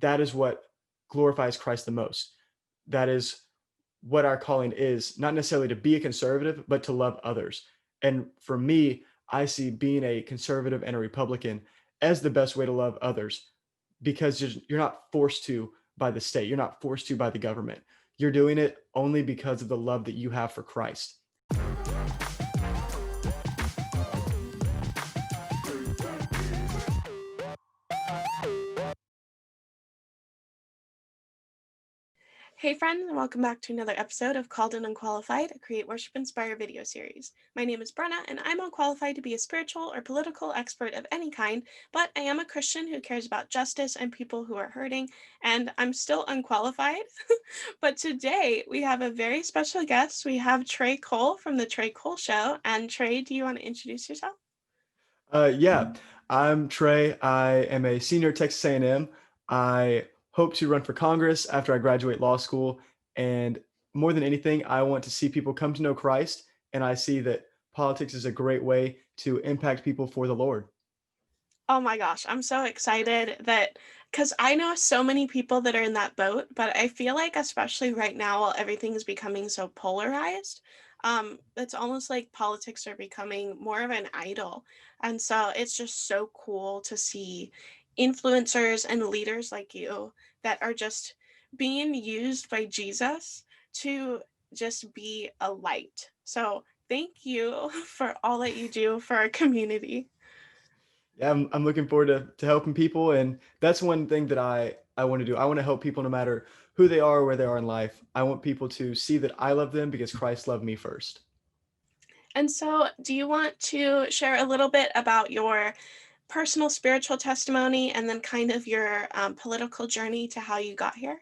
that is what glorifies Christ the most. That is what our calling is, not necessarily to be a conservative, but to love others. And for me, I see being a conservative and a Republican as the best way to love others because you're not forced to by the state, you're not forced to by the government. You're doing it only because of the love that you have for Christ. Hey friends, and welcome back to another episode of Called and Unqualified, a Create Worship Inspire video series. My name is Brenna, and I'm unqualified to be a spiritual or political expert of any kind, but I am a Christian who cares about justice and people who are hurting, and I'm still unqualified. But today we have a very special guest. We have Trey Cole from the Trey Cole Show. And Trey, do you want to introduce yourself? Yeah, I'm Trey. I am a senior at Texas A&M. I hope to run for Congress after I graduate law school. And more than anything, I want to see people come to know Christ. And I see that politics is a great way to impact people for the Lord. Oh my gosh, I'm so excited that because I know so many people that are in that boat, but I feel like especially right now while everything is becoming so polarized, it's almost like politics are becoming more of an idol. And so it's just so cool to see influencers and leaders like you that are just being used by Jesus to just be a light. So thank you for all that you do for our community. Yeah, I'm looking forward to helping people. And that's one thing that I want to do. I want to help people no matter who they are or where they are in life. I want people to see that I love them because Christ loved me first. And so, do you want to share a little bit about your personal spiritual testimony and then kind of your political journey to how you got here?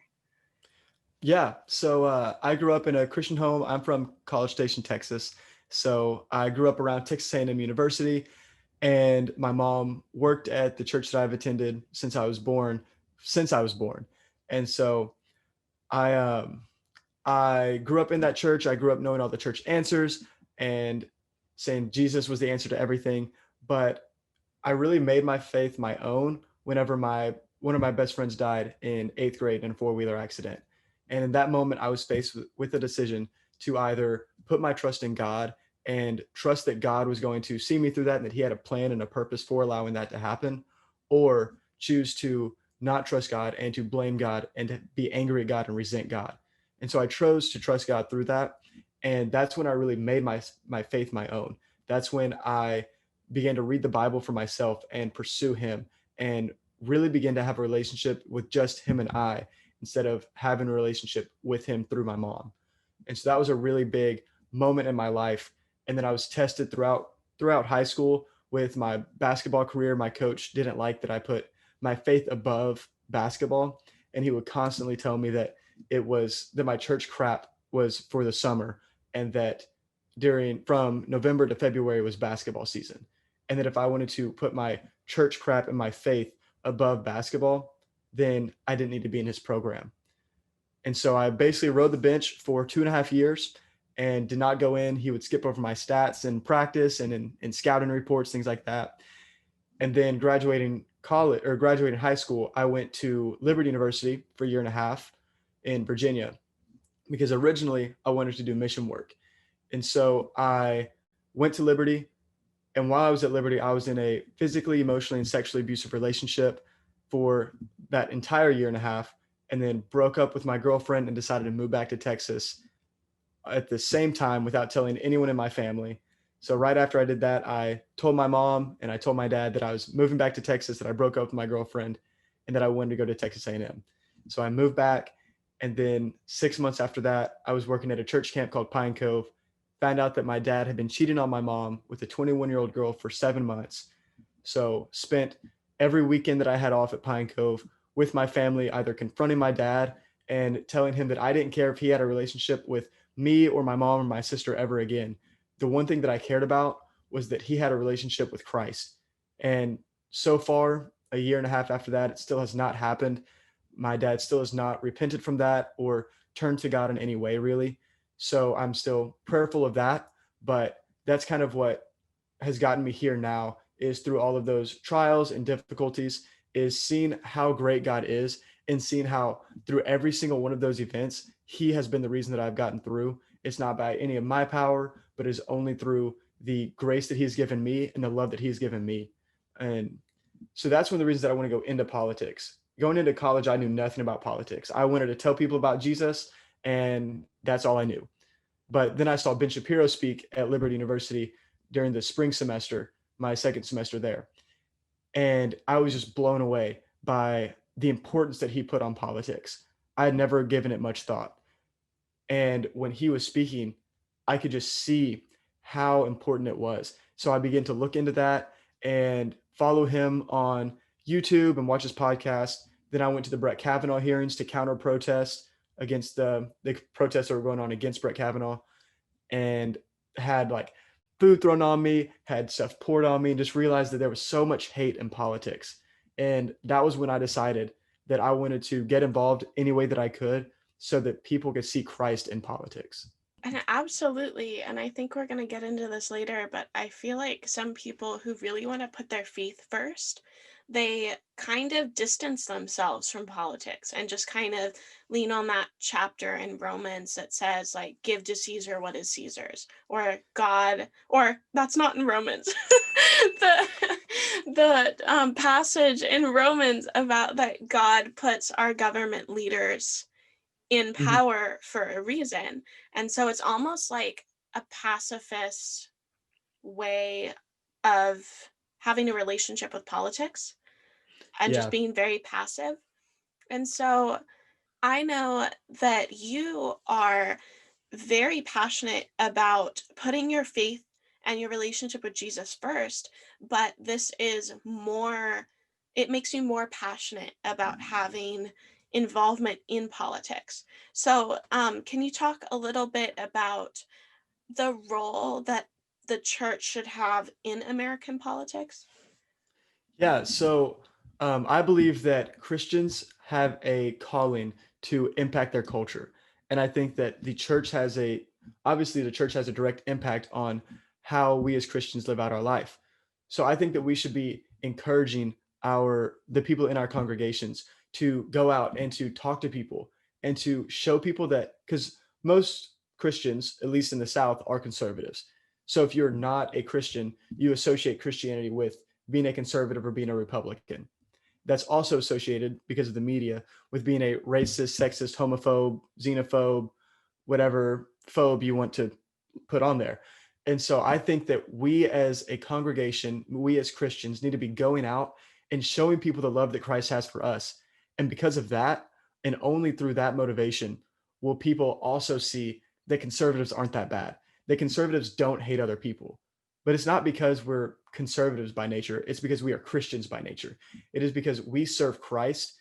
Yeah. So I grew up in a Christian home. I'm from College Station, Texas. So I grew up around Texas A&M University, and my mom worked at the church that I've attended since I was born. Since I was born, and so I I grew up in that church. I grew up knowing all the church answers and saying Jesus was the answer to everything. But I really made my faith my own whenever my one of my best friends died in eighth grade in a four-wheeler accident. And in that moment, I was faced with a decision to either put my trust in God and trust that God was going to see me through that and that he had a plan and a purpose for allowing that to happen, or choose to not trust God and to blame God and to be angry at God and resent God. And so I chose to trust God through that. And that's when I really made my faith my own. That's when I began to read the Bible for myself and pursue him and really begin to have a relationship with just him and I instead of having a relationship with him through my mom. And so that was a really big moment in my life. And then I was tested throughout high school with my basketball career. My coach didn't like that I put my faith above basketball, and he would constantly tell me that it was that my church crap was for the summer, and that during from November to February was basketball season, and that if I wanted to put my church crap and my faith above basketball, then I didn't need to be in his program. And so I basically rode the bench for 2.5 years and did not go in. He would skip over my stats in practice and in scouting reports, things like that. And then graduating high school, I went to Liberty University for a year and a half in Virginia because originally I wanted to do mission work. And so I went to Liberty. And while I was at Liberty, I was in a physically, emotionally, and sexually abusive relationship for that entire year and a half, and then broke up with my girlfriend and decided to move back to Texas at the same time without telling anyone in my family. So right after I did that, I told my mom and I told my dad that I was moving back to Texas, that I broke up with my girlfriend, and that I wanted to go to Texas A&M. So I moved back, and then 6 months after that, I was working at a church camp called Pine Cove. Found out that my dad had been cheating on my mom with a 21-year-old girl for 7 months. So spent every weekend that I had off at Pine Cove with my family, either confronting my dad and telling him that I didn't care if he had a relationship with me or my mom or my sister ever again. The one thing that I cared about was that he had a relationship with Christ. And so far, a year and a half after that, it still has not happened. My dad still has not repented from that or turned to God in any way, really. So I'm still prayerful of that. But that's kind of what has gotten me here now, is through all of those trials and difficulties, is seeing how great God is and seeing how through every single one of those events, he has been the reason that I've gotten through. It's not by any of my power, but it's only through the grace that he's given me and the love that he's given me. And so that's one of the reasons that I want to go into politics. Going into college, I knew nothing about politics. I wanted to tell people about Jesus, and that's all I knew. But then I saw Ben Shapiro speak at Liberty University during the spring semester, my second semester there. And I was just blown away by the importance that he put on politics. I had never given it much thought. And when he was speaking, I could just see how important it was. So I began to look into that and follow him on YouTube and watch his podcast. Then I went to the Brett Kavanaugh hearings to counter protest against the protests that were going on against Brett Kavanaugh, and had like food thrown on me, had stuff poured on me, and just realized that there was so much hate in politics. And that was when I decided that I wanted to get involved any way that I could so that people could see Christ in politics. And absolutely. And I think we're going to get into this later, but I feel like some people who really want to put their faith first, they kind of distance themselves from politics and just kind of lean on that chapter in Romans that says, like, give to Caesar what is Caesar's, or God, or that's not in Romans. the the passage in Romans about that God puts our government leaders in Mhm. power for a reason. And so it's almost like a pacifist way of having a relationship with politics and just Yeah. being very passive. And so I know that you are very passionate about putting your faith and your relationship with Jesus first, but this is more, it makes you more passionate about having involvement in politics. So, can you talk a little bit about the role that the church should have in American politics? Yeah. So I believe that Christians have a calling to impact their culture. And I think that obviously, the church has a direct impact on how we as Christians live out our life. So I think that we should be encouraging the people in our congregations to go out and to talk to people and to show people that, because most Christians, at least in the South, are conservatives. So if you're not a Christian, you associate Christianity with being a conservative or being a Republican. That's also associated, because of the media, with being a racist, sexist, homophobe, xenophobe, whatever phobe you want to put on there. And so I think that we as a congregation, we as Christians need to be going out and showing people the love that Christ has for us. And because of that, and only through that motivation, will people also see that conservatives aren't that bad. That conservatives don't hate other people. But it's not because we're conservatives by nature, it's because we are Christians by nature. It is because we serve Christ,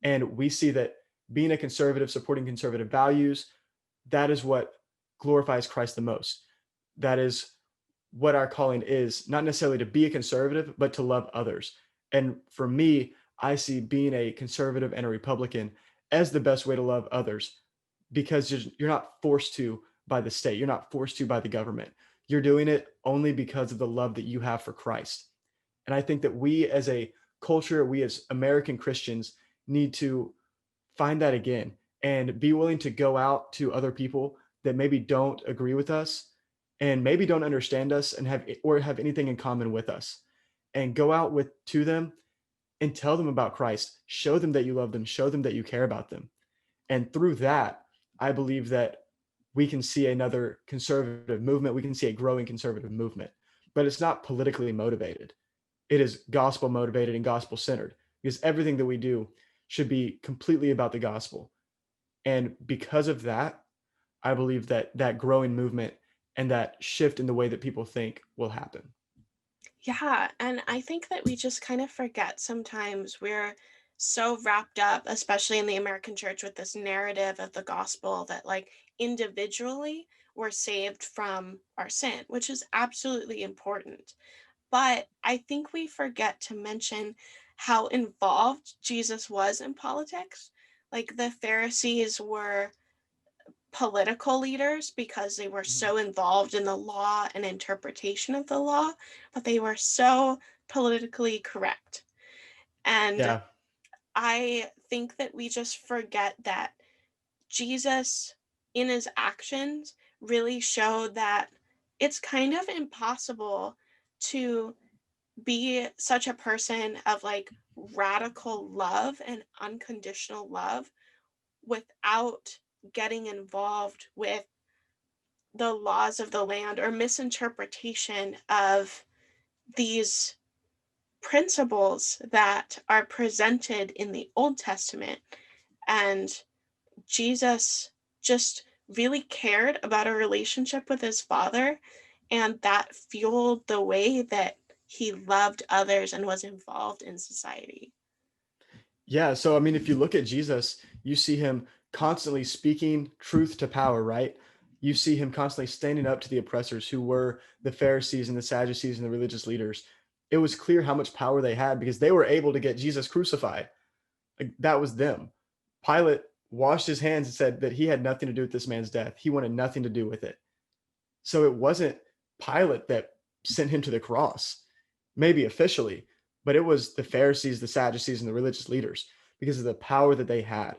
and we see that being a conservative, supporting conservative values, that is what glorifies Christ the most. That is what our calling is, not necessarily to be a conservative, but to love others. And for me, I see being a conservative and a Republican as the best way to love others, because you're not forced to by the state, you're not forced to by the government. You're doing it only because of the love that you have for Christ. And I think that we as a culture, we as American Christians need to find that again and be willing to go out to other people that maybe don't agree with us and maybe don't understand us and have anything in common with us, and go out with to them and tell them about Christ, show them that you love them, show them that you care about them. And through that, I believe that we can see another conservative movement, we can see a growing conservative movement. But it's not politically motivated, it is gospel motivated and gospel centered, because everything that we do should be completely about the gospel. And because of that, I believe that that growing movement and that shift in the way that people think will happen. Yeah, and I think that we just kind of forget sometimes. We're so wrapped up, especially in the American church, with this narrative of the gospel that, like, individually we're saved from our sin, which is absolutely important. But I think we forget to mention how involved Jesus was in politics. Like, the Pharisees were political leaders because they were Mhm. so involved in the law and interpretation of the law, but they were so politically correct. And Yeah. I think that we just forget that Jesus, in his actions, really showed that it's kind of impossible to be such a person of like radical love and unconditional love without getting involved with the laws of the land or misinterpretation of these principles that are presented in the Old Testament. And Jesus just really cared about a relationship with his Father, and that fueled the way that he loved others and was involved in society. Yeah. So, I mean, if you look at Jesus, you see him constantly speaking truth to power, right? You see him constantly standing up to the oppressors who were the Pharisees and the Sadducees and the religious leaders. It was clear how much power they had because they were able to get Jesus crucified. Like, that was them. Pilate washed his hands and said that he had nothing to do with this man's death. He wanted nothing to do with it. So it wasn't Pilate that sent him to the cross, maybe officially, but it was the Pharisees, the Sadducees, and the religious leaders because of the power that they had.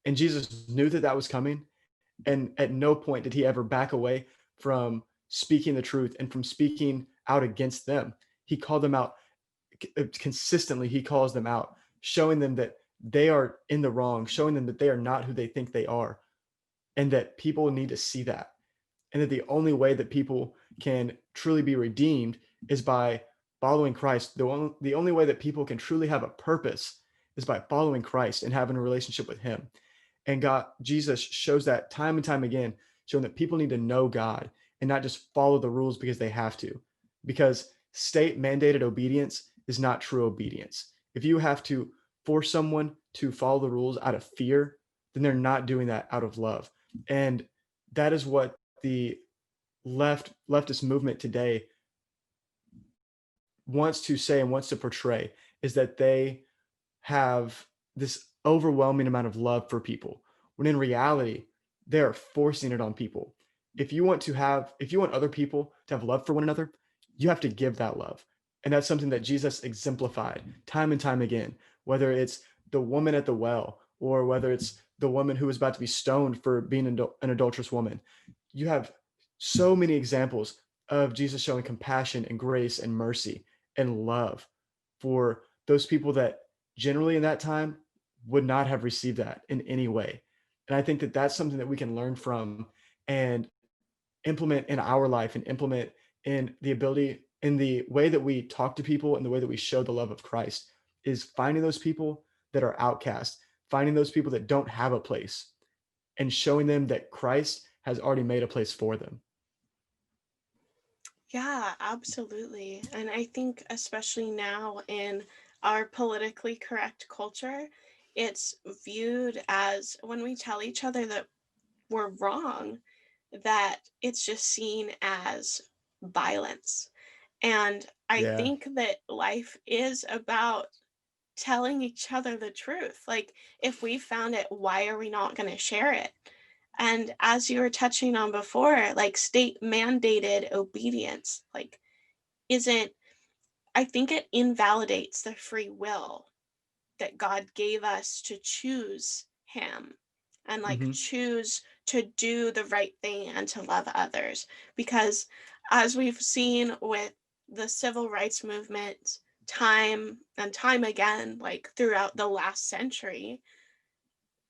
And Jesus knew that that was coming. And at no point did he ever back away from speaking the truth and from speaking out against them. He called them out consistently. He calls them out, showing them that they are in the wrong, showing them that they are not who they think they are, and that people need to see that, and that the only way that people can truly be redeemed is by following Christ. The only way that people can truly have a purpose is by following Christ and having a relationship with him. And God, Jesus shows that time and time again, showing that people need to know God and not just follow the rules because they have to. Because state mandated obedience is not true obedience. If you have to force someone to follow the rules out of fear, then they're not doing that out of love. And that is what the leftist movement today wants to say and wants to portray, is that they have this overwhelming amount of love for people, when in reality they're forcing it on people. If you want other people to have love for one another, you have to give that love. And that's something that Jesus exemplified time and time again, whether it's the woman at the well or whether it's the woman who was about to be stoned for being an adulterous woman. You have so many examples of Jesus showing compassion and grace and mercy and love for those people that generally in that time would not have received that in any way. And I think that that's something that we can learn from and implement in our life and implement in the ability in the way that we talk to people and the way that we show the love of Christ, is finding those people that are outcast, finding those people that don't have a place and showing them that Christ has already made a place for them. Yeah, absolutely. And I think, especially now in our politically correct culture, it's viewed as when we tell each other that we're wrong, that it's just seen as violence. And I Yeah. think that life is about telling each other the truth. Like, if we found it, why are we not going to share it? And as you were touching on before, like state mandated obedience, like, isn't, I think it invalidates the free will that God gave us to choose Him and like Hmm. choose to do the right thing and to love others. Because as we've seen with the civil rights movement, time and time again, like throughout the last century,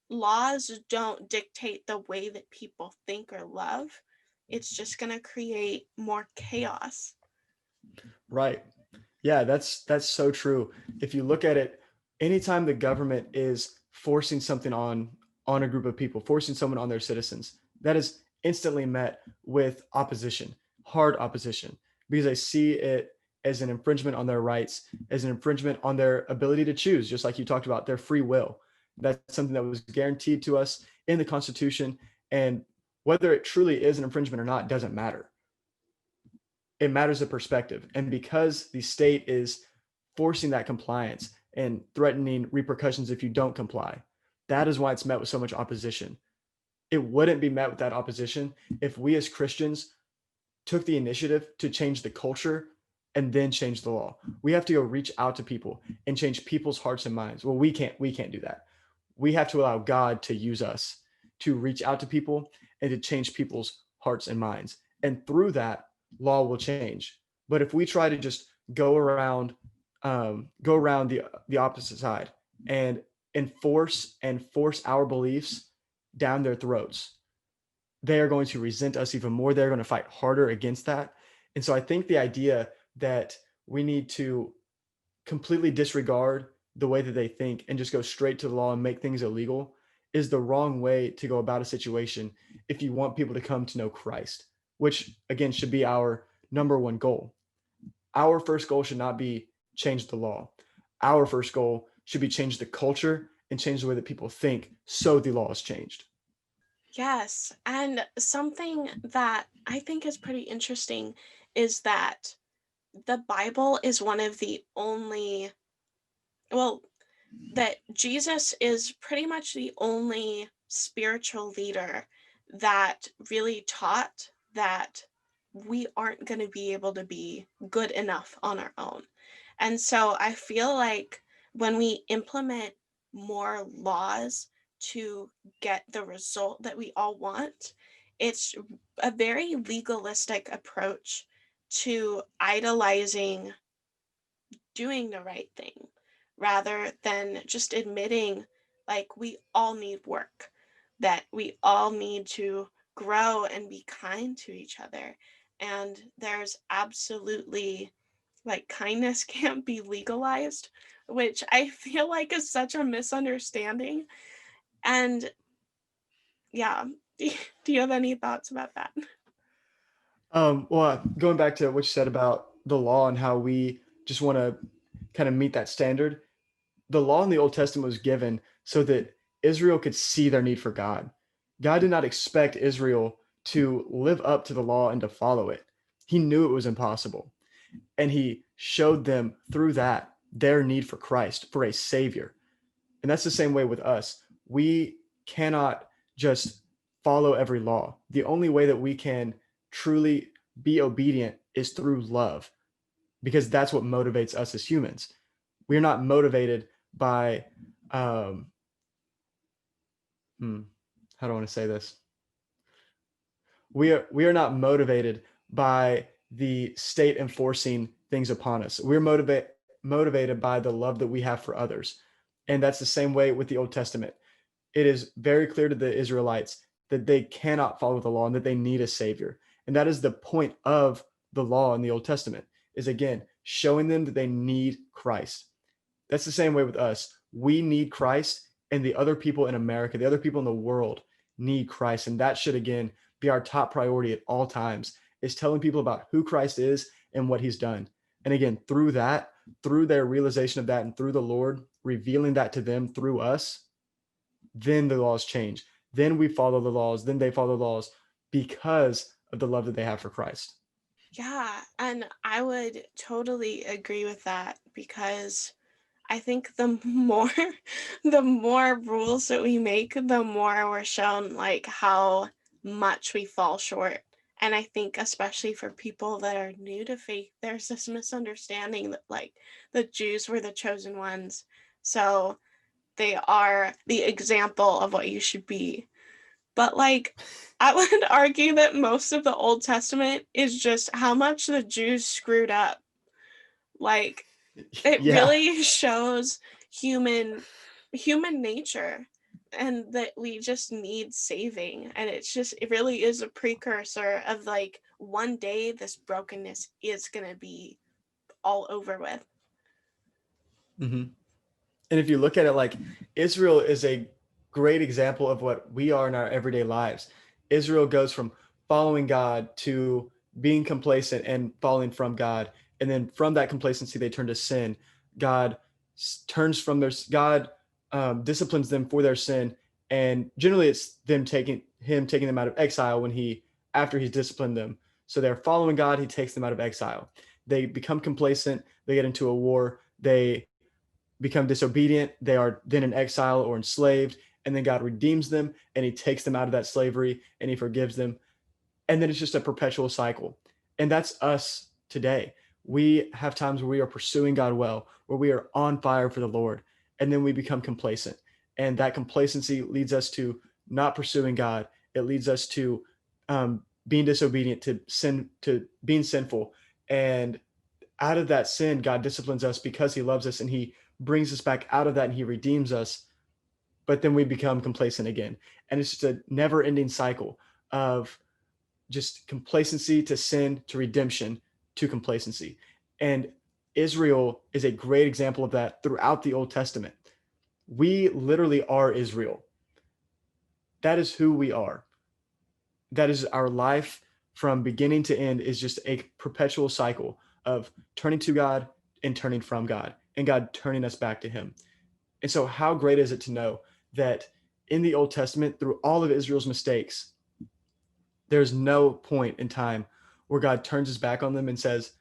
laws don't dictate the way that people think or love. It's just going to create more chaos. Right. Yeah, that's so true. If you look at it, anytime the government is forcing something on a group of people, forcing someone on their citizens, that is instantly met with opposition, hard opposition, because they see it as an infringement on their rights, as an infringement on their ability to choose, just like you talked about, their free will. That's something that was guaranteed to us in the Constitution, and whether it truly is an infringement or not doesn't matter. It matters the perspective. And because the state is forcing that compliance and threatening repercussions if you don't comply, that is why it's met with so much opposition. It wouldn't be met with that opposition if we as Christians took the initiative to change the culture and then change the law. We have to go reach out to people and change people's hearts and minds. Well, we can't do that. We have to allow God to use us to reach out to people and to change people's hearts and minds. And through that, law will change. But if we try to just go around the opposite side and force our beliefs down their throats, they are going to resent us even more. They're going to fight harder against that. And so I think the idea that we need to completely disregard the way that they think and just go straight to the law and make things illegal is the wrong way to go about a situation if you want people to come to know Christ, which again should be our number one goal. Our first goal should not be change the law. Our first goal should be change the culture and change the way that people think so the law is changed. Yes. And something that I think is pretty interesting is that the Bible is one of the only, well, that Jesus is pretty much the only spiritual leader that really taught that we aren't going to be able to be good enough on our own. And so I feel like when we implement more laws to get the result that we all want, it's a very legalistic approach to idolizing doing the right thing rather than just admitting like we all need work, that we all need to grow and be kind to each other. And there's absolutely like kindness can't be legalized, which I feel like is such a misunderstanding. And yeah, do you have any thoughts about that? Well, going back to what you said about the law and how we just want to kind of meet that standard, the law in the Old Testament was given so that Israel could see their need for God. God did not expect Israel to live up to the law and to follow it. He knew it was impossible. And he showed them through that their need for Christ, for a savior. And that's the same way with us. We cannot just follow every law. The only way that we can truly be obedient is through love, because that's what motivates us as humans. We're not motivated by um hmm, how do I want to say this? We are not motivated by the state enforcing things upon us. We're motivated by the love that we have for others. And that's the same way with the Old Testament. It is very clear to the Israelites that they cannot follow the law and that they need a savior. And that is the point of the law in the Old Testament, is again showing them that they need Christ. That's the same way with us. We need Christ, and the other people in America, the other people in the world need Christ. And that should, again, be our top priority at all times, is telling people about who Christ is and what he's done. And again, through that, through their realization of that, and through the Lord revealing that to them through us, then the laws change. Then we follow the laws. Then they follow the laws because of the love that they have for Christ. Yeah, and I would totally agree with that because I think the more the more rules that we make, the more we're shown like how much we fall short. And I think especially for people that are new to faith, there's this misunderstanding that like the Jews were the chosen ones. So they are the example of what you should be. But like I would argue that most of the Old Testament is just how much the Jews screwed up. Like it Yeah. really shows human nature and that we just need saving, and it really is a precursor of like one day this brokenness is going to be all over with. Mm-hmm. And if you look at it, like, Israel is a great example of what we are in our everyday lives. Israel goes from following God to being complacent and falling from God. And then from that complacency, they turn to sin. God turns from God disciplines them for their sin. And generally it's him taking them out of exile after he's disciplined them. So they're following God. He takes them out of exile. They become complacent. They get into a war. They become disobedient. They are then in exile or enslaved. And then God redeems them and he takes them out of that slavery and he forgives them. And then it's just a perpetual cycle. And that's us today. We have times where we are pursuing God well, where we are on fire for the Lord, and then we become complacent. And that complacency leads us to not pursuing God. It leads us to being disobedient, to sin, to being sinful. And out of that sin, God disciplines us because he loves us and he brings us back out of that and he redeems us. But then we become complacent again. And it's just a never ending cycle of just complacency to sin to redemption to complacency. And Israel is a great example of that throughout the Old Testament. We literally are Israel. That is who we are. That is our life from beginning to end is just a perpetual cycle of turning to God and turning from God and God turning us back to him. And so how great is it to know that in the Old Testament, through all of Israel's mistakes, there's no point in time where God turns his back on them and says,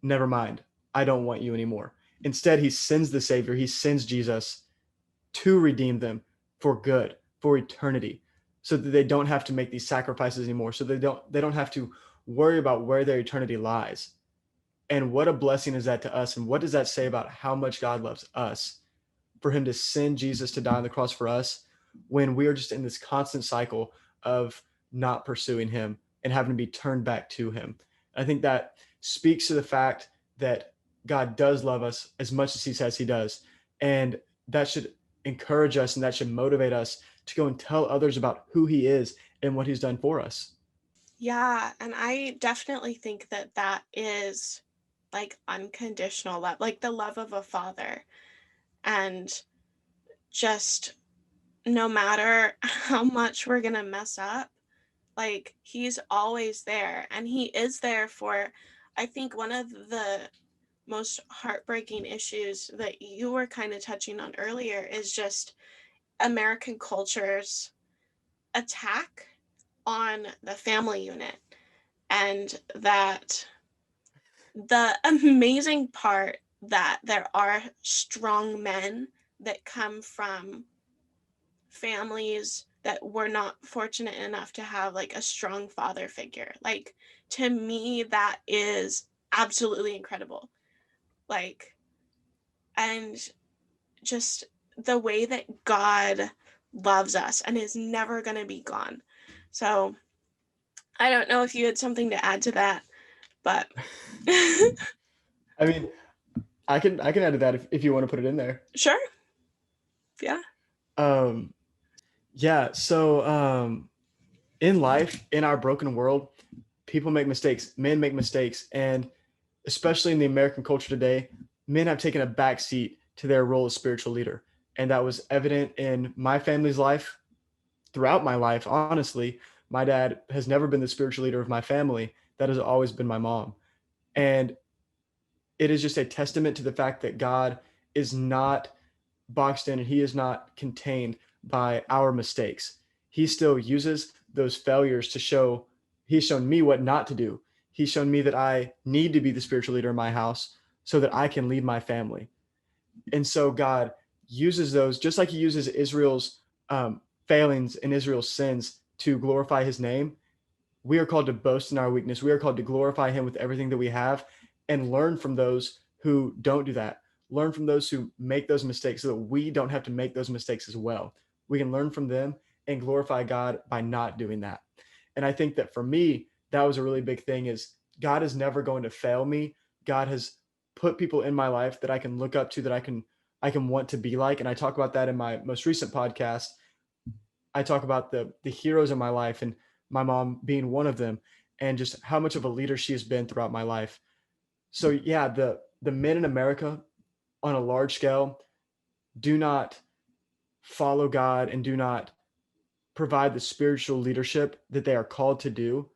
never mind, I don't want you anymore. Instead, he sends the Savior, he sends Jesus to redeem them for good, for eternity, so that they don't have to make these sacrifices anymore, so they don't have to worry about where their eternity lies. And what a blessing is that to us? And what does that say about how much God loves us for him to send Jesus to die on the cross for us when we are just in this constant cycle of not pursuing him and having to be turned back to him? I think that speaks to the fact that God does love us as much as he says he does. And that should encourage us and that should motivate us to go and tell others about who he is and what he's done for us. Yeah, and I definitely think that that is like unconditional love, like the love of a father. And just no matter how much we're going to mess up, like he's always there. And he is there for, I think, one of the most heartbreaking issues that you were kind of touching on earlier is just American culture's attack on the family unit. And that the amazing part that there are strong men that come from families that were not fortunate enough to have like a strong father figure. Like to me that is absolutely incredible. Like, and just the way that God loves us and is never going to be gone. So, I don't know if you had something to add to that, but I mean, I can add to that if you want to put it in there. sure. Yeah. Um, yeah. So in life, in our broken world, people make mistakes. Men make mistakes, and especially in the American culture today, men have taken a back seat to their role as spiritual leader, and that was evident in my family's life. Throughout my life, honestly, my dad has never been the spiritual leader of my family. That has always been my mom, and it is just a testament to the fact that God is not boxed in and he is not contained by our mistakes. He still uses those failures to show, he's shown me what not to do. He's shown me that I need to be the spiritual leader in my house so that I can lead my family. And so God uses those just like he uses Israel's failings and Israel's sins to glorify his name. We are called to boast in our weakness. We are called to glorify him with everything that we have and learn from those who don't do that. Learn from those who make those mistakes so that we don't have to make those mistakes as well. We can learn from them and glorify God by not doing that. And I think that for me, that was a really big thing is God is never going to fail me. God has put people in my life that I can look up to that I can want to be like. And I talk about that in my most recent podcast. I talk about the heroes in my life and my mom being one of them and just how much of a leader she has been throughout my life. So yeah, the men in America on a large scale do not follow God and do not provide the spiritual leadership that they are called to do,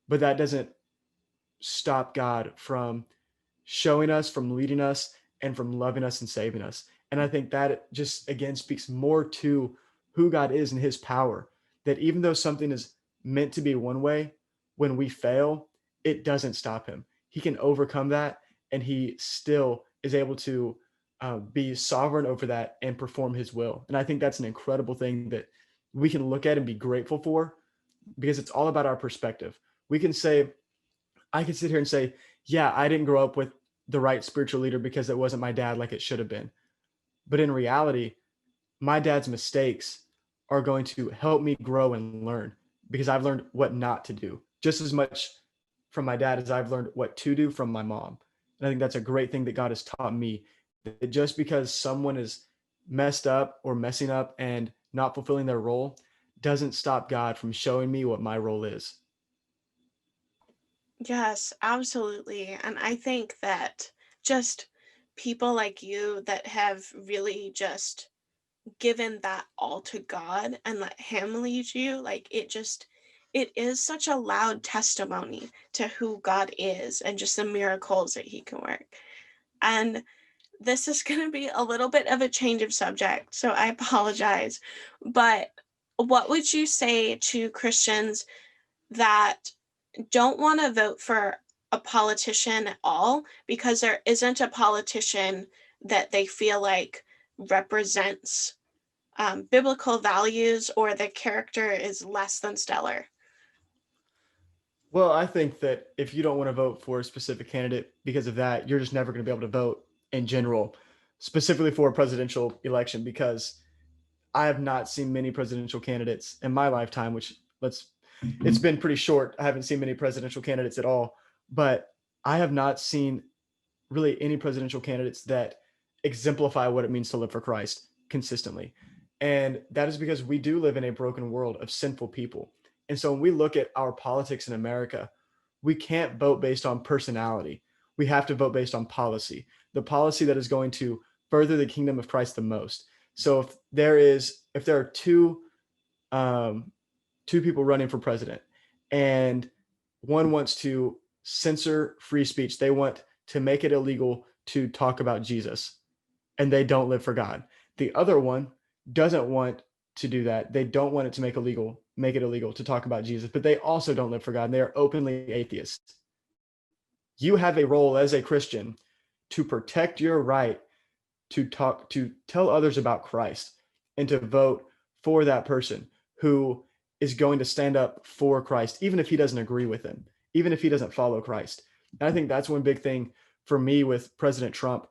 but that doesn't stop God from showing us, from leading us, and from loving us and saving us. And I think that just again speaks more to who God is and his power. That even though something is meant to be one way, when we fail, it doesn't stop him. He can overcome that and he still is able to be sovereign over that and perform his will. And I think that's an incredible thing that we can look at and be grateful for because it's all about our perspective. We can say, I can sit here and say, yeah, I didn't grow up with the right spiritual leader because it wasn't my dad like it should have been. But in reality, my dad's mistakes are going to help me grow and learn because I've learned what not to do just as much from my dad as I've learned what to do from my mom. And I think that's a great thing that God has taught me, that just because someone is messed up or messing up and not fulfilling their role doesn't stop God from showing me what my role is. Yes, absolutely. And I think that just people like you that have really just given that all to God and let him lead you, like it is such a loud testimony to who God is and just the miracles that he can work. And this is going to be a little bit of a change of subject, so I apologize. But what would you say to Christians that don't want to vote for a politician at all because there isn't a politician that they feel like represents biblical values or the character is less than stellar? Well, I think that if you don't want to vote for a specific candidate because of that, you're just never going to be able to vote in general, specifically for a presidential election, because I have not seen many presidential candidates in my lifetime, which it's been pretty short. I haven't seen many presidential candidates at all, but I have not seen really any presidential candidates that exemplify what it means to live for Christ consistently. And that is because we do live in a broken world of sinful people. And so when we look at our politics in America, we can't vote based on personality. We have to vote based on policy, the policy that is going to further the kingdom of Christ the most. So if there are um, two people running for president, and one wants to censor free speech, they want to make it illegal to talk about Jesus, and they don't live for God. The other one doesn't want to do that. They don't want it to make it illegal to talk about Jesus, but they also don't live for God. And they are openly atheists. You have a role as a Christian to protect your right to tell others about Christ and to vote for that person who is going to stand up for Christ, even if he doesn't agree with him, even if he doesn't follow Christ. And I think that's one big thing for me with President Trump.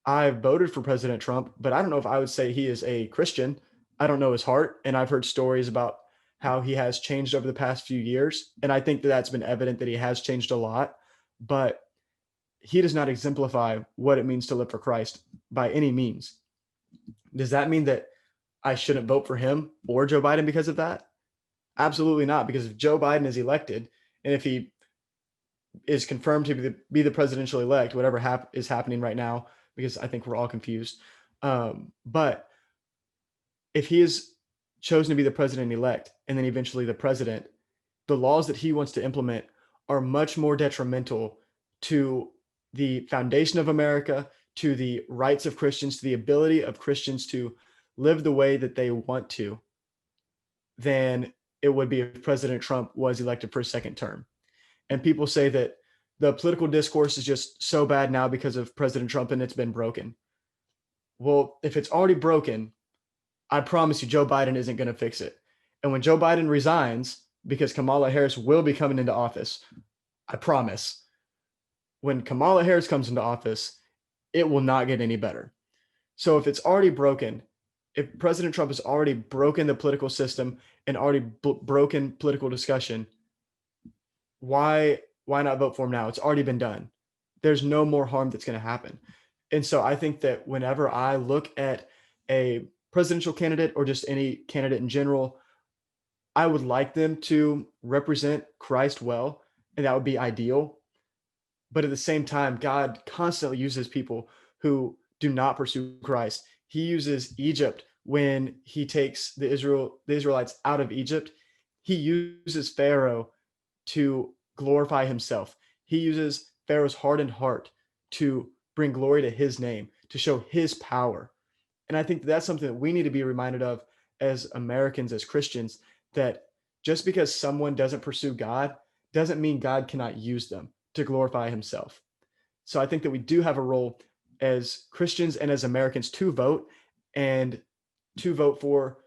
I voted for President Trump, but I don't know if I would say he is a Christian. I don't know his heart, and I've heard stories about how he has changed over the past few years, and I think that that's been evident that he has changed a lot, but he does not exemplify what it means to live for Christ by any means. Does that mean that I shouldn't vote for him or Joe Biden because of that? Absolutely not, because if Joe Biden is elected and if he is confirmed to be the presidential elect, whatever is happening right now, because I think we're all confused. But if he is chosen to be the president elect and then eventually the president, the laws that he wants to implement are much more detrimental to the foundation of America, to the rights of Christians, to the ability of Christians to live the way that they want to, than it would be if President Trump was elected for a second term. And people say that the political discourse is just so bad now because of President Trump and it's been broken. Well, if it's already broken, I promise you, Joe Biden isn't going to fix it. And when Joe Biden resigns, because Kamala Harris will be coming into office, I promise, when Kamala Harris comes into office, it will not get any better. So if it's already broken, if President Trump has already broken the political system and already broken political discussion, why not vote for him now? It's already been done. There's no more harm that's going to happen. And so I think that whenever I look at a presidential candidate or just any candidate in general, I would like them to represent Christ well, and that would be ideal. But at the same time, God constantly uses people who do not pursue Christ. He uses Egypt when he takes the Israelites out of Egypt. He uses Pharaoh to glorify himself. He uses Pharaoh's hardened heart to bring glory to his name, to show his power. And I think that's something that we need to be reminded of as Americans, as Christians, that just because someone doesn't pursue God doesn't mean God cannot use them to glorify himself. So I think that we do have a role as Christians and as Americans and to vote for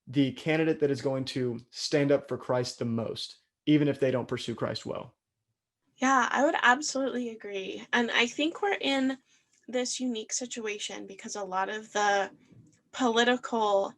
the candidate that is going to stand up for Christ the most, even if they don't pursue Christ well. Yeah, I would absolutely agree. And I think we're in this unique situation because a lot of the political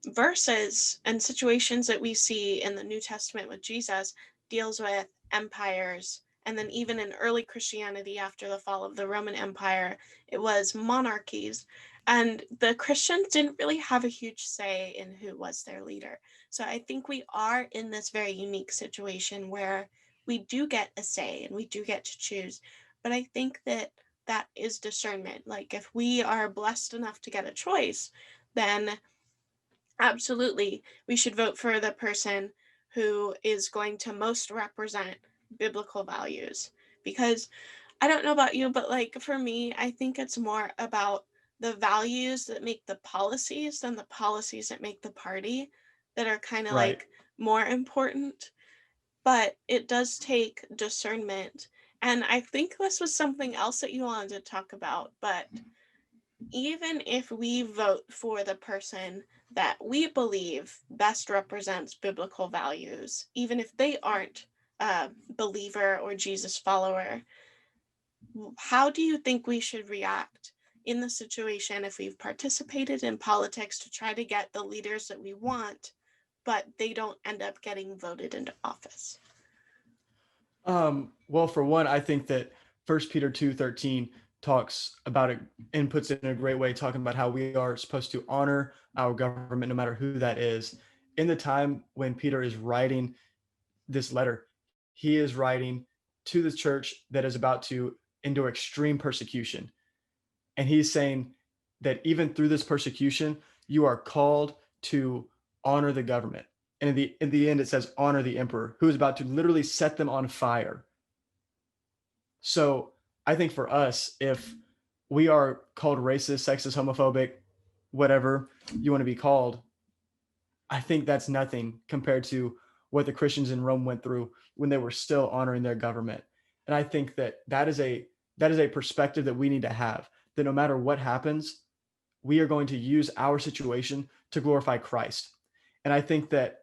verses and situations that we see in the New Testament with Jesus deals with empires. And then even in early Christianity, after the fall of the Roman Empire, it was monarchies. And the Christians didn't really have a huge say in who was their leader. So I think we are in this very unique situation where we do get a say and we do get to choose. But I think that that is discernment. Like if we are blessed enough to get a choice, then absolutely, we should vote for the person who is going to most represent biblical values. Because I don't know about you, but like for me, I think it's more about the values that make the policies than the policies that make the party that are kind of Right. like more important. But it does take discernment. And I think this was something else that you wanted to talk about, but even if we vote for the person that we believe best represents biblical values, even if they aren't a believer or Jesus follower, how do you think we should react in the situation if we've participated in politics to try to get the leaders that we want, but they don't end up getting voted into office? Well, for one, I think that First Peter 2:13 talks about it and puts it in a great way, talking about how we are supposed to honor our government, no matter who that is. In the time when Peter is writing this letter, he is writing to the church that is about to endure extreme persecution. And he's saying that even through this persecution, you are called to honor the government. And in the end, it says honor the emperor, who is about to literally set them on fire. So I think for us, if we are called racist, sexist, homophobic, whatever you want to be called, I think that's nothing compared to what the Christians in Rome went through when they were still honoring their government. And I think that that is a perspective that we need to have, that no matter what happens, we are going to use our situation to glorify Christ. And I think that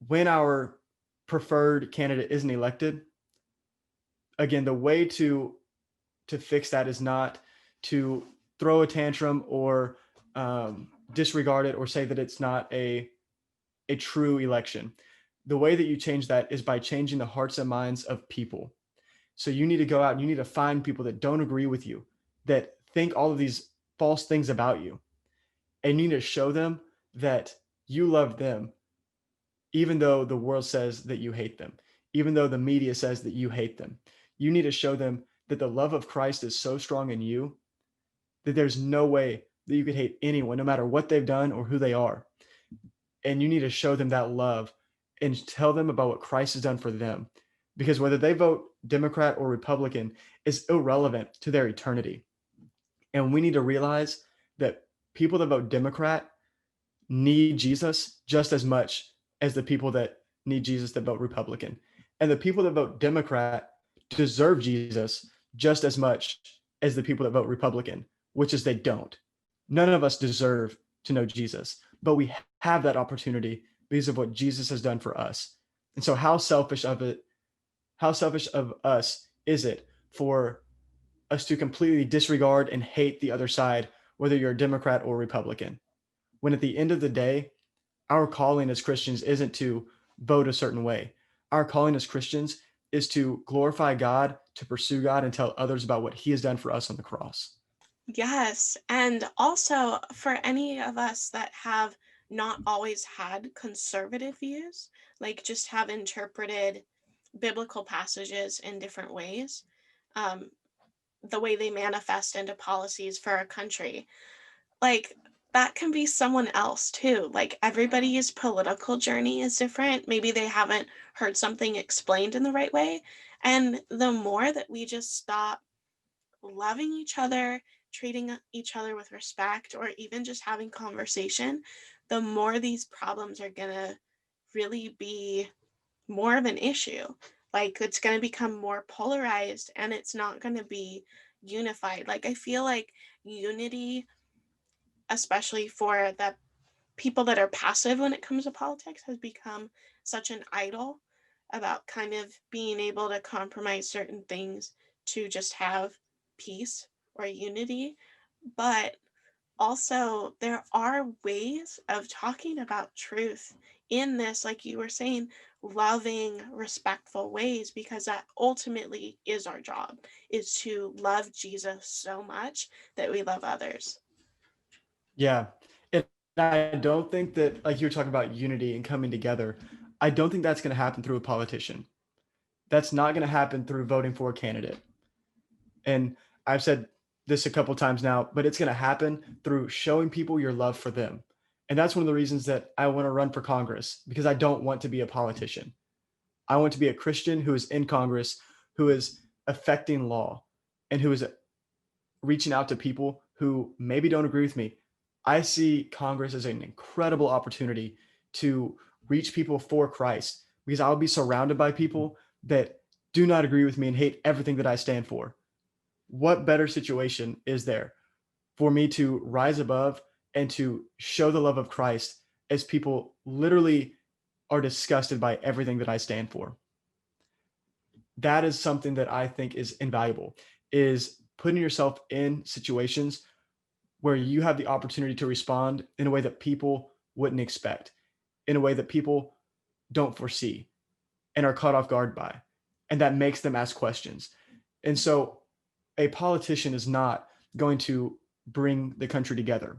when our preferred candidate isn't elected, again, the way to fix that is not to throw a tantrum or disregard it or say that it's not a true election. The way that you change that is by changing the hearts and minds of people. So you need to go out and you need to find people that don't agree with you, that think all of these false things about you, and you need to show them that you love them, even though the world says that you hate them, even though the media says that you hate them. You need to show them that the love of Christ is so strong in you that there's no way that you could hate anyone, no matter what they've done or who they are. And you need to show them that love and tell them about what Christ has done for them. Because whether they vote Democrat or Republican is irrelevant to their eternity. And we need to realize that people that vote Democrat need Jesus just as much as the people that need Jesus that vote Republican. And the people that vote Democrat deserve Jesus just as much as the people that vote Republican, which is they don't. None of us deserve to know Jesus, but we have that opportunity because of what Jesus has done for us. And so how selfish of us is it for us to completely disregard and hate the other side, whether you're a Democrat or Republican? When at the end of the day, our calling as Christians isn't to vote a certain way. Our calling as Christians is to glorify God, to pursue God, and tell others about what He has done for us on the cross. Yes. And also for any of us that have not always had conservative views, like just have interpreted biblical passages in different ways, um, the way they manifest into policies for a country, like that can be someone else too. Like everybody's political journey is different. Maybe they haven't heard something explained in the right way. And the more that we just stop loving each other, treating each other with respect, or even just having conversation, the more these problems are going to really be more of an issue. Like it's going to become more polarized and it's not going to be unified. Like I feel like unity, especially for the people that are passive when it comes to politics, has become such an idol. about kind of being able to compromise certain things to just have peace or unity. But also, there are ways of talking about truth in this, like you were saying, loving, respectful ways, because that ultimately is our job, is to love Jesus so much that we love others. Yeah. And I don't think that, like you were talking about unity and coming together, I don't think that's going to happen through a politician. That's not going to happen through voting for a candidate. And I've said this a couple times now, but it's going to happen through showing people your love for them. And that's one of the reasons that I want to run for Congress, because I don't want to be a politician. I want to be a Christian who is in Congress, who is affecting law, and who is reaching out to people who maybe don't agree with me. I see Congress as an incredible opportunity to reach people for Christ, because I'll be surrounded by people that do not agree with me and hate everything that I stand for. What better situation is there for me to rise above and to show the love of Christ as people literally are disgusted by everything that I stand for? That is something that I think is invaluable, is putting yourself in situations where you have the opportunity to respond in a way that people wouldn't expect, in a way that people don't foresee and are caught off guard by, and that makes them ask questions. And so a politician is not going to bring the country together.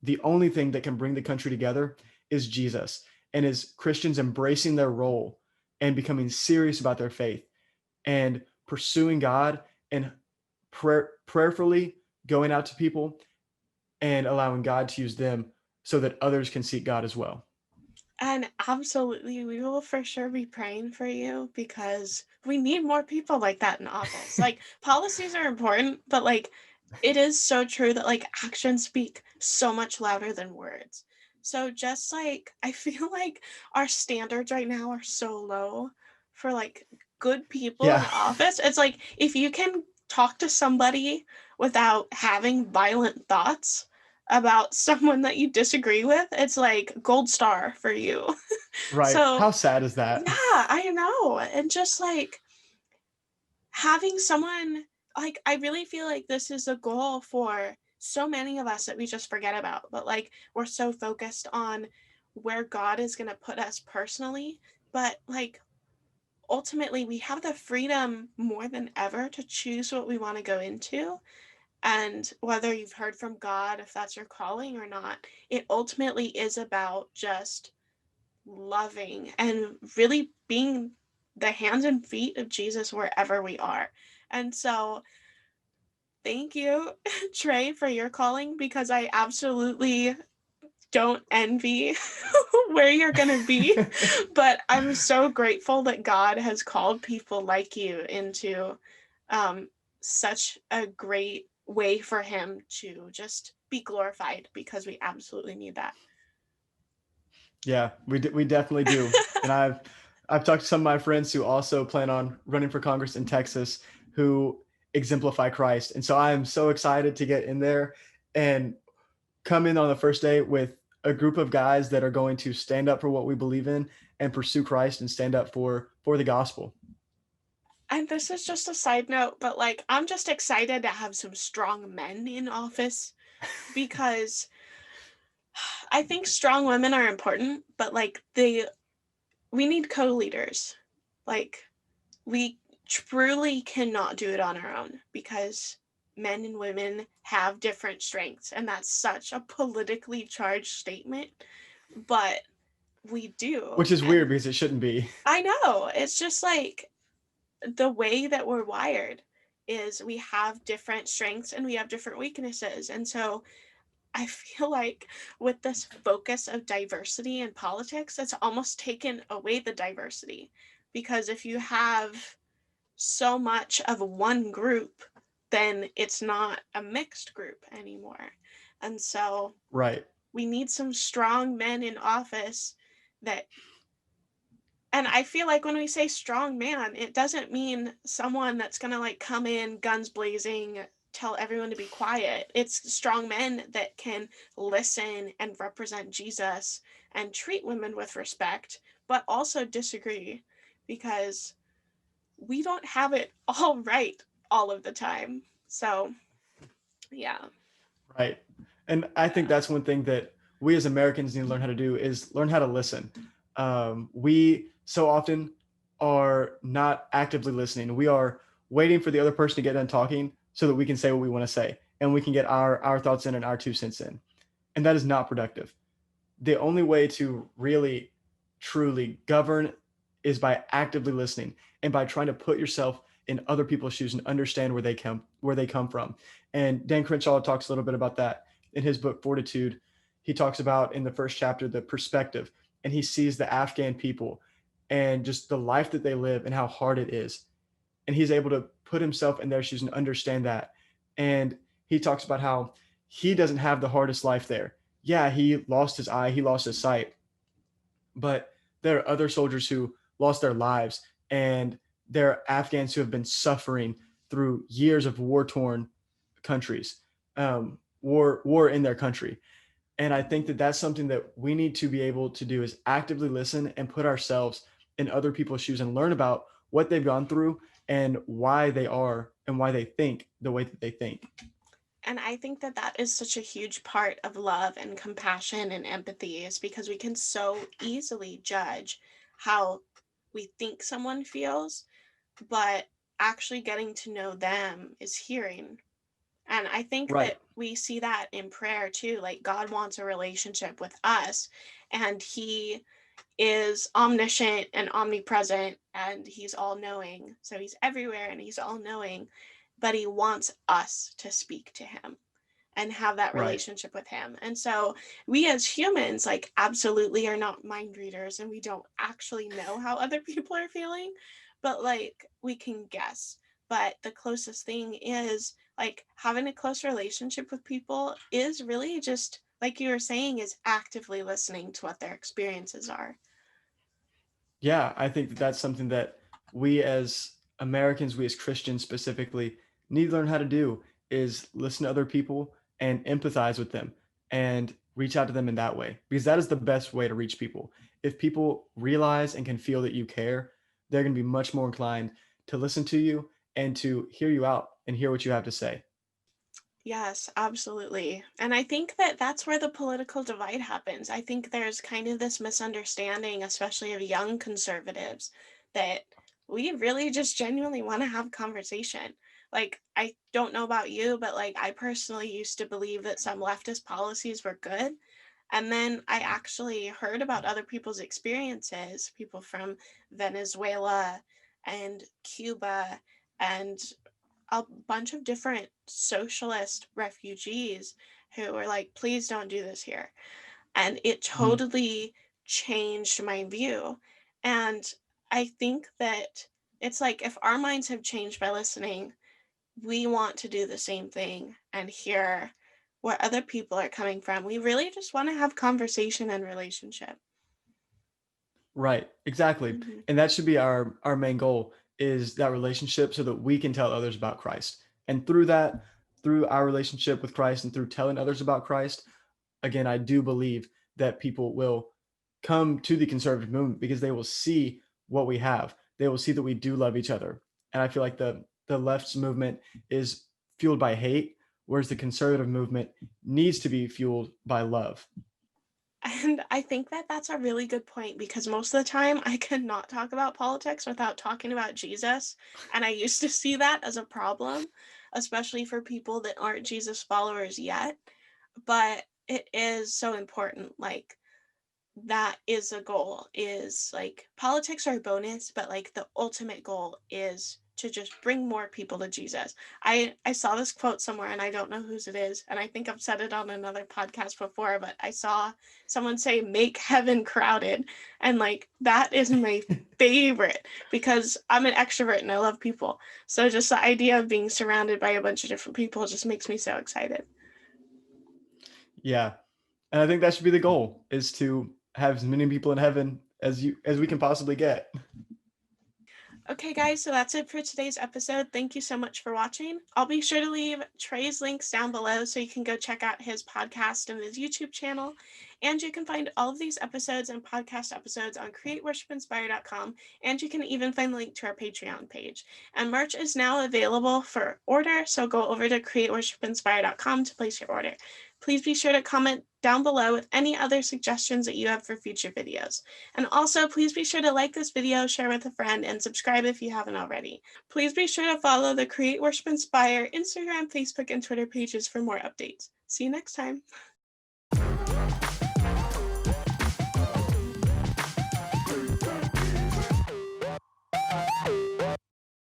The only thing that can bring the country together is Jesus, and is Christians embracing their role and becoming serious about their faith and pursuing God and prayerfully going out to people and allowing God to use them so that others can seek God as well. And absolutely, we will for sure be praying for you because we need more people like that in office. Like, policies are important, but like, it is so true that like actions speak so much louder than words. So, just like, I feel like our standards right now are so low for like good people in Yeah, office. It's like, if you can talk to somebody without having violent thoughts about someone that you disagree with, it's like gold star for you. right. So, How sad is yeah, that? I know. And just like having someone, like, I really feel like this is a goal for so many of us that we just forget about. But like, we're so focused on where God is going to put us personally. But like, ultimately, we have the freedom more than ever to choose what we want to go into. And whether you've heard from God, if that's your calling or not, it ultimately is about just loving and really being the hands and feet of Jesus wherever we are. And so, thank you, Trey, for your calling, because I absolutely don't envy where you're going to be. But I'm so grateful that God has called people like you into um, such a great way for Him to just be glorified, because we absolutely need that. Yeah, we definitely do. And I've talked to some of my friends who also plan on running for Congress in Texas, who exemplify Christ. And so I am so excited to get in there and come in on the first day with a group of guys that are going to stand up for what we believe in and pursue Christ and stand up for the gospel. And this is just a side note, but like, I'm just excited to have some strong men in office, because I think strong women are important, but like, we need co-leaders. Like, we truly cannot do it on our own, because men and women have different strengths, and that's such a politically charged statement, but we do. Which is weird And because it shouldn't be. I know, it's just like the way that we're wired is we have different strengths and we have different weaknesses. And so I feel like with this focus of diversity in politics, it's almost taken away the diversity, because if you have so much of one group, then it's not a mixed group anymore. And so Right. we need some strong men in office that, and I feel like when we say strong man, it doesn't mean someone that's going to like come in guns blazing, tell everyone to be quiet. It's strong men that can listen and represent Jesus and treat women with respect, but also disagree. because we don't have it all right all of the time. So, yeah. Right. And I think Yeah. that's one thing that we as Americans need to learn how to do is learn how to listen. We so often are not actively listening. We are waiting for the other person to get done talking so that we can say what we want to say and we can get our thoughts in and our 2 cents in. And that is not productive. The only way to really truly govern is by actively listening and by trying to put yourself in other people's shoes and understand where they come from. And Dan Crenshaw talks a little bit about that in his book Fortitude. He talks about in the first chapter the perspective, and he sees the Afghan people and just the life that they live and how hard it is, and he's able to put himself in their shoes and understand that. And he talks about how he doesn't have the hardest life there. Yeah, he lost his eye, he lost his sight, but there are other soldiers who lost their lives, and there are Afghans who have been suffering through years of war-torn countries, war in their country. And I think that that's something that we need to be able to do is actively listen and put ourselves in other people's shoes and learn about what they've gone through and why they are and why they think the way that they think. And I think that that is such a huge part of love and compassion and empathy, is because we can so easily judge how we think someone feels, but actually getting to know them is hearing. And I think Right. that we see that in prayer too. Like, God wants a relationship with us, and He is omniscient and omnipresent, and He's all knowing. So He's everywhere and He's all knowing, but He wants us to speak to Him and have that Right. relationship with Him. And so we as humans, like, absolutely are not mind readers, and we don't actually know how other people are feeling, but like we can guess. But the closest thing is like having a close relationship with people is really just like you were saying, is actively listening to what their experiences are. Yeah, I think that that's something that we as Americans, we as Christians specifically, need to learn how to do is listen to other people and empathize with them and reach out to them in that way because that is the best way to reach people. If people realize and can feel that you care, they're going to be much more inclined to listen to you and to hear you out and hear what you have to say. Yes, absolutely. And I think that that's where the political divide happens. I think there's kind of this misunderstanding, especially of young conservatives, that we really just genuinely want to have conversation. Like, I don't know about you, but like, I personally used to believe that some leftist policies were good. And then I actually heard about other people's experiences, people from Venezuela and Cuba and a bunch of different socialist refugees who were like, please don't do this here. And it Mhm. totally changed my view. And I think that it's like if our minds have changed by listening, we want to do the same thing and hear where other people are coming from. We really just want to have conversation and relationship. Right, exactly. Mhm. And that should be our main goal is that relationship so that we can tell others about Christ. And through that, through our relationship with Christ and through telling others about Christ, again, I do believe that people will come to the conservative movement because they will see what we have. They will see that we do love each other. And I feel like the left's movement is fueled by hate, whereas the conservative movement needs to be fueled by love. And I think that that's a really good point because most of the time I cannot talk about politics without talking about Jesus. And I used to see that as a problem, especially for people that aren't Jesus followers yet. But it is so important. Like, that is a goal, is like politics are a bonus, but like the ultimate goal is to just bring more people to Jesus. I saw this quote somewhere and I don't know whose it is, and I think I've said it on another podcast before, but I saw someone say make heaven crowded, and like that is my favorite because I'm an extrovert and I love people. So just the idea of being surrounded by a bunch of different people just makes me so excited. Yeah. And I think that should be the goal is to have as many people in heaven as we can possibly get. Okay, guys, so that's it for today's episode. Thank you so much for watching. I'll be sure to leave Trey's links down below so you can go check out his podcast and his YouTube channel. And you can find all of these episodes and podcast episodes on createworshipinspire.com. And you can even find the link to our Patreon page. And merch is now available for order, so go over to createworshipinspire.com to place your order. Please be sure to comment down below with any other suggestions that you have for future videos. And also, please be sure to like this video, share with a friend, and subscribe if you haven't already. Please be sure to follow the Create Worship Inspire Instagram, Facebook, and Twitter pages for more updates. See you next time.